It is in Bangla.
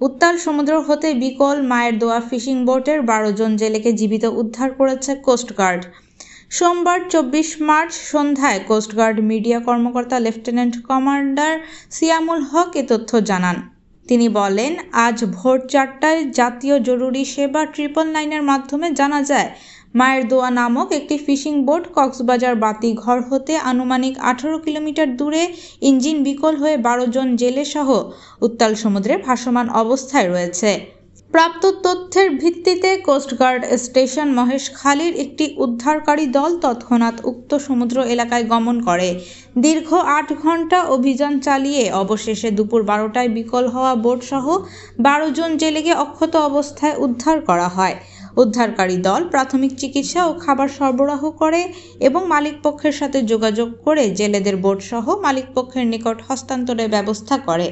উত্তাল সমুদ্র হতে বিকল মায়ের দোয়া ফিশিং বোটের 12 জন জেলেকে জীবিত উদ্ধার করেছে কোস্টগার্ড। সোমবার 24 মার্চ সন্ধ্যায় কোস্টগার্ড মিডিয়া কর্মকর্তা লেফটেন্যান্ট কমান্ডার সিয়ামুল হক এ তথ্য জানান। তিনি বলেন, আজ ভোর 4টায় জাতীয় জরুরি সেবা 999-এর মাধ্যমে জানা যায় মায়ের দোয়া নামক একটি ফিশিং বোট কক্সবাজার বাতিঘর হতে আনুমানিক 18 কিলোমিটার দূরে ইঞ্জিন বিকল হয়ে 12 জন জেলে সহ উত্তাল সমুদ্রে ভাসমান অবস্থায় রয়েছে। প্রাপ্ত তথ্যের ভিত্তিতে কোস্টগার্ড স্টেশন মহেশখালীর একটি উদ্ধারকারী দল তৎক্ষণাৎ উক্ত সমুদ্র এলাকায় গমন করে। দীর্ঘ 8 ঘন্টা অভিযান চালিয়ে অবশেষে দুপুর 12টায় বিকল হওয়া বোটসহ 12 জন জেলেকে অক্ষত অবস্থায় উদ্ধার করা হয়। উদ্ধারকারী দল প্রাথমিক চিকিৎসা ও খাবার সরবরাহ করে এবং মালিকপক্ষের সাথে যোগাযোগ করে জেলেদের বোটসহ মালিকপক্ষের নিকট হস্তান্তরের ব্যবস্থা করে।